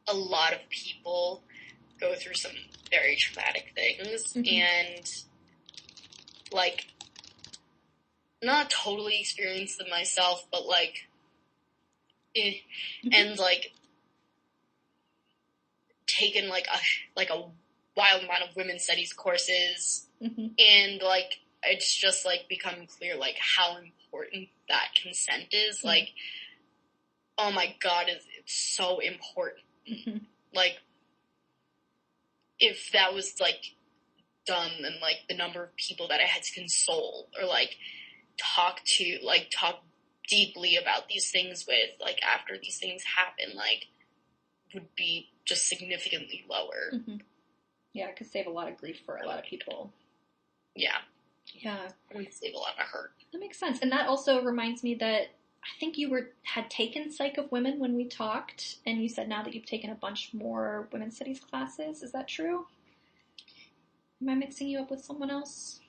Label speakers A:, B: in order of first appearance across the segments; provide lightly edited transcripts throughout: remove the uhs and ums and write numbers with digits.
A: a lot of people go through some very traumatic things, and, like, not totally experienced them myself, but, like, and, like, taken, like, a wild amount of women's studies courses, and, like, it's just, like, become clear, like, how important that consent is, like, oh my god, it's so important. Like, if that was, like, done, and, like, the number of people that I had to console, or, like, talk deeply about these things with, like, after these things happen, like, would be just significantly lower.
B: Yeah, it could save a lot of grief for a lot of people.
A: Yeah.
B: Yeah.
A: It would save a lot of hurt.
B: That makes sense. And that also reminds me that I think you had taken Psych of Women when we talked, and you said now that you've taken a bunch more women's studies classes. Is that true? Am I mixing you up with someone else?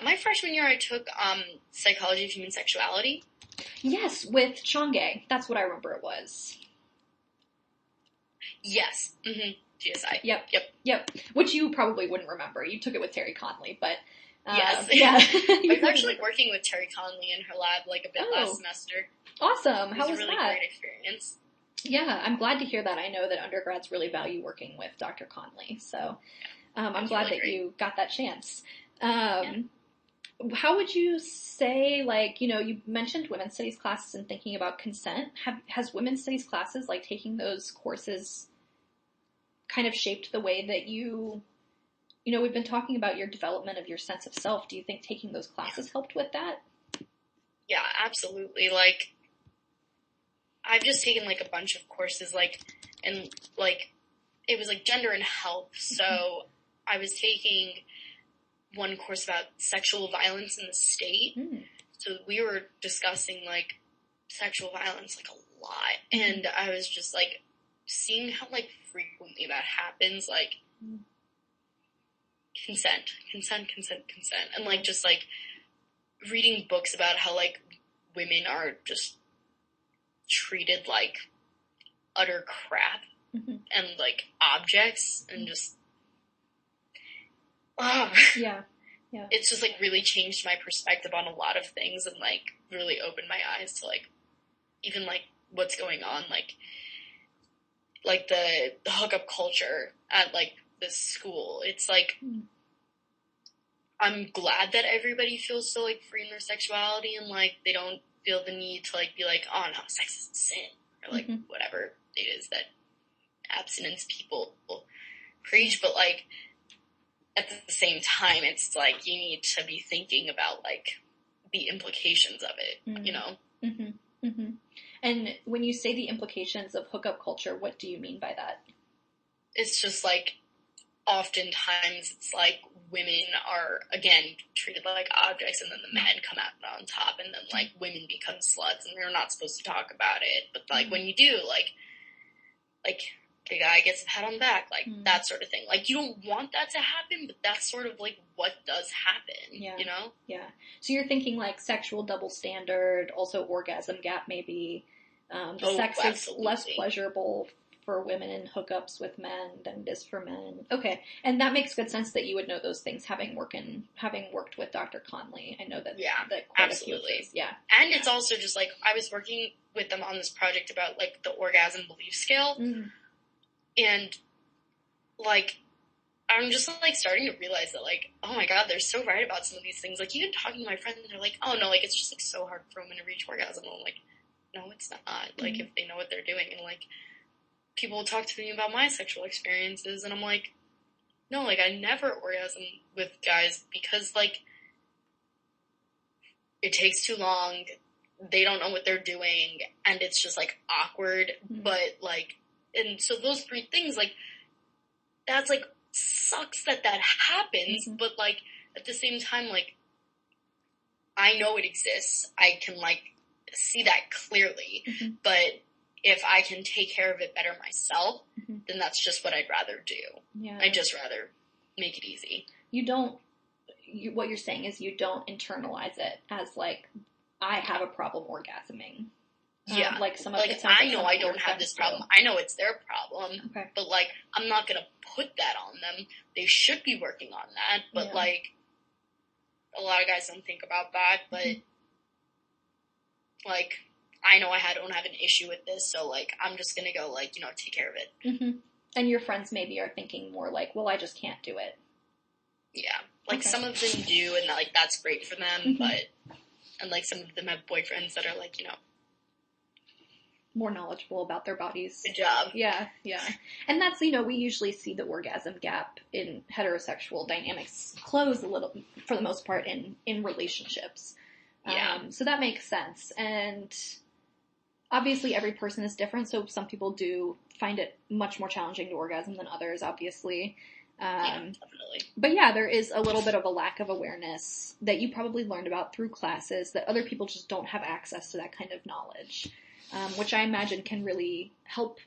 A: My freshman year I took Psychology of Human Sexuality.
B: Yes, with Chang'e. That's what I remember it was.
A: Yes. GSI.
B: Yep. Which you probably wouldn't remember. You took it with Terry Conley, but...
A: yes.
B: Yeah.
A: I was actually working with Terry Conley in her lab, like, a bit last semester.
B: Awesome. How was
A: that? It was a really great experience.
B: Yeah, I'm glad to hear that. I know that undergrads really value working with Dr. Conley, so I'm glad really that you got that chance. How would you say, like, you know, you mentioned women's studies classes and thinking about consent. Has women's studies classes, like taking those courses, kind of shaped the way that you know, we've been talking about your development of your sense of self. Do you think taking those classes helped with that?
A: Yeah, absolutely. Like, I've just taken, like, a bunch of courses, like, and, like, it was, like, gender and health. So I was taking one course about sexual violence in the state. So we were discussing, like, sexual violence, like, a lot. And I was just, like, seeing how, like, frequently that happens, like, consent. And, like, just, like, reading books about how, like, women are just treated like utter crap and, like, objects, and just...
B: Yeah.
A: It's just, like, really changed my perspective on a lot of things, and, like, really opened my eyes to, like, even, like, what's going on, like the hookup culture at, like, this school. It's, like, I'm glad that everybody feels so, like, free in their sexuality, and, like, they don't feel the need to, like, be like, oh, no, sex is a sin, or, like, whatever it is that abstinence people preach, but, like, at the same time, it's, like, you need to be thinking about, like, the implications of it, you know?
B: And when you say the implications of hookup culture, what do you mean by that?
A: It's just, like, oftentimes it's, like, women are, again, treated like objects, and then the men come out on top, and then, like, women become sluts, and they're not supposed to talk about it, but, like, when you do, like, the guy gets a pat on the back, like, that sort of thing. Like, you don't want that to happen, but that's sort of, like, what does happen, you know?
B: Yeah. So you're thinking, like, sexual double standard, also orgasm gap, maybe. Sex
A: absolutely.
B: is less pleasurable for women in hookups with men than it is for men. Okay. And that makes good sense that you would know those things, having worked with Dr. Conley. I know that. That
A: absolutely. And it's also just, like, I was working with them on this project about, like, the orgasm belief scale. And, like, I'm just, like, starting to realize that, like, oh my god, they're so right about some of these things. Like, even talking to my friends, they're like, oh no, like, it's just, like, so hard for women to reach orgasm. And I'm like, no, it's not. Like, if they know what they're doing. And, like, people will talk to me about my sexual experiences, and I'm like, no, like, I never orgasm with guys because, like, it takes too long, they don't know what they're doing, and it's just, like, awkward, but, like, and so those three things, like, that's, like, sucks that happens, but, like, at the same time, like, I know it exists, I can, like, see that clearly, but if I can take care of it better myself, then that's just what I'd rather do. Yeah. I'd just rather make it easy.
B: What you're saying is you don't internalize it as, like, I have a problem orgasming.
A: Yeah.
B: Like some of
A: like,
B: it sounds
A: I
B: like
A: know
B: some
A: I
B: of your
A: don't have
B: friends
A: this problem.
B: do.
A: I know it's their problem.
B: Okay.
A: But, like, I'm not gonna put that on them. They should be working on that. But,
B: Yeah.
A: like, a lot of guys don't think about that. But, like, I know I don't have an issue with this. So, like, I'm just gonna go, like, you know, take care of it.
B: Mm-hmm. And your friends maybe are thinking more like, well, I just can't do it.
A: Yeah. Like,
B: Okay.
A: some of them do, and, like, that's great for them. But, and, like, some of them have boyfriends that are, like, you know,
B: more knowledgeable about their bodies.
A: good job.
B: Yeah, yeah. And that's, you know, we usually see the orgasm gap in heterosexual dynamics close a little, for the most part, in relationships.
A: Yeah.
B: So that makes sense. And obviously every person is different, so some people do find it much more challenging to orgasm than others, obviously.
A: Yeah, definitely.
B: But yeah, there is a little bit of a lack of awareness that you probably learned about through classes that other people just don't have access to that kind of knowledge. Which I imagine can really help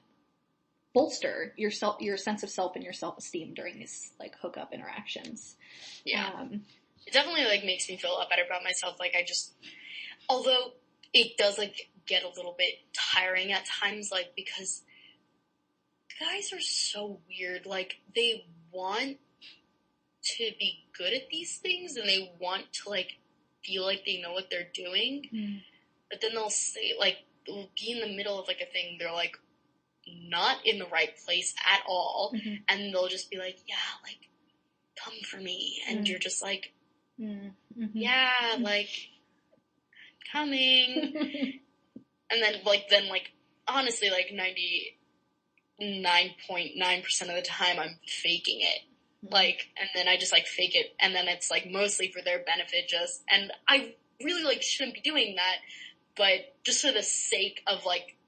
B: bolster your sense of self and your self-esteem during these, like, hookup interactions.
A: Yeah. It definitely, like, makes me feel a lot better about myself. Like, although it does, like, get a little bit tiring at times, like, because guys are so weird. Like, they want to be good at these things, and they want to, like, feel like they know what they're doing. But then they'll say, like, they'll be in the middle of, like, a thing. They're, like, not in the right place at all. And they'll just be like, yeah, like, come for me. And you're just like, yeah, like, coming. And then, honestly, like, 99.9% of the time I'm faking it. Like, and then I just, like, fake it. And then it's, like, mostly for their benefit and I really, like, shouldn't be doing that. But just for the sake of, like,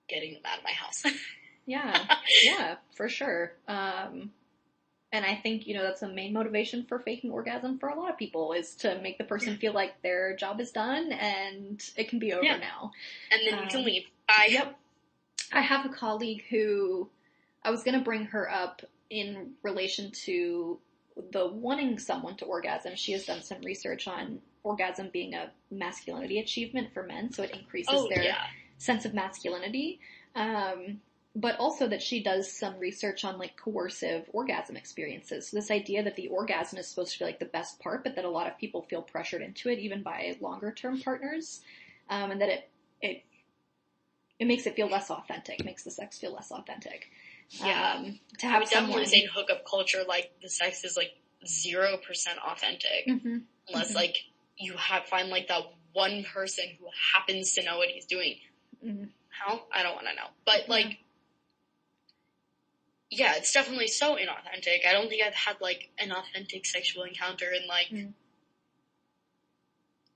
A: getting them out of my house.
B: Yeah, for sure. And I think, you know, that's the main motivation for faking orgasm for a lot of people, is to make the person feel like their job is done and it can be over now.
A: And then you can leave. Bye.
B: Yep. I have a colleague who, I was going to bring her up in relation to the wanting someone to orgasm. She has done some research on orgasm being a masculinity achievement for men, so it increases their sense of masculinity. But also that she does some research on, like, coercive orgasm experiences. So this idea that the orgasm is supposed to be, like, the best part, but that a lot of people feel pressured into it, even by longer term partners, and that it makes it feel less authentic, makes the sex feel less authentic.
A: Yeah.
B: To have
A: I would definitely say in hookup culture, like, the sex is, like, 0% authentic. Unless, like, you find, like, that one person who happens to know what he's doing. How? I don't want to know. But, like, yeah, it's definitely so inauthentic. I don't think I've had, like, an authentic sexual encounter in, like,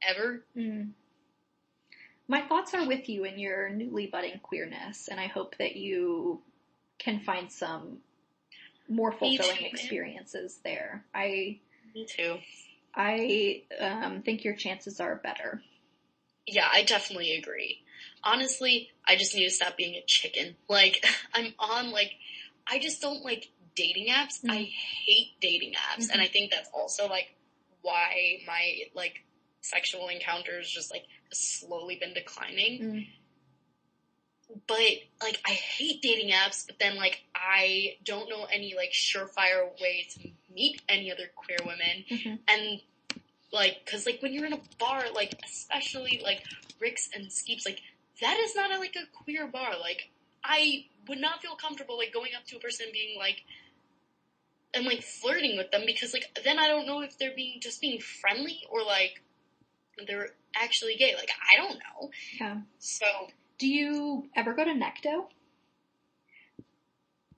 A: ever.
B: My thoughts are with you in your newly budding queerness, and I hope that you can find some more fulfilling experiences there.
A: Me too.
B: I think your chances are better.
A: Yeah, I definitely agree. Honestly, I just need to stop being a chicken. Like, I'm on, like, I just don't like dating apps. I hate dating apps. And I think that's also, like, why my, like, sexual encounters just, like, slowly been declining. But, like, I hate dating apps, but then, like, I don't know any, like, surefire way to meet any other queer women. And, like, cause, like, when you're in a bar, like, especially, like, Rick's and Skeeps, like, that is not, like, a queer bar. Like, I would not feel comfortable, like, going up to a person and being, like, and, like, flirting with them, because, like, then I don't know if they're just being friendly, or, like, they're actually gay. Like, I don't know.
B: Yeah.
A: So.
B: Do you ever go to Necto?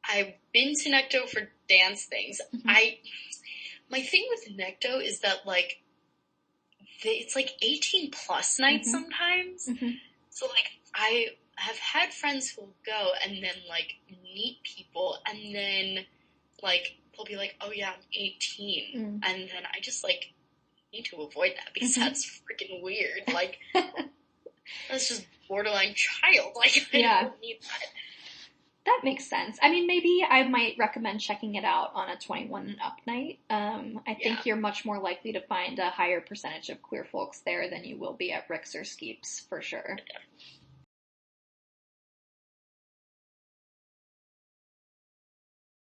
A: I've been to Necto for dance things. My thing with Necto is that, like, it's, like, 18 plus nights sometimes. So, like, I have had friends who'll go and then, like, meet people, and then, like, they'll be like, oh yeah, I'm 18. And then I just, like, need to avoid that, because that's freaking weird. Like, that's just borderline child. Like, I don't need that.
B: That makes sense. I mean, maybe I might recommend checking it out on a 21 and up night. I think you're much more likely to find a higher percentage of queer folks there than you will be at Rick's or Skeeps, for sure.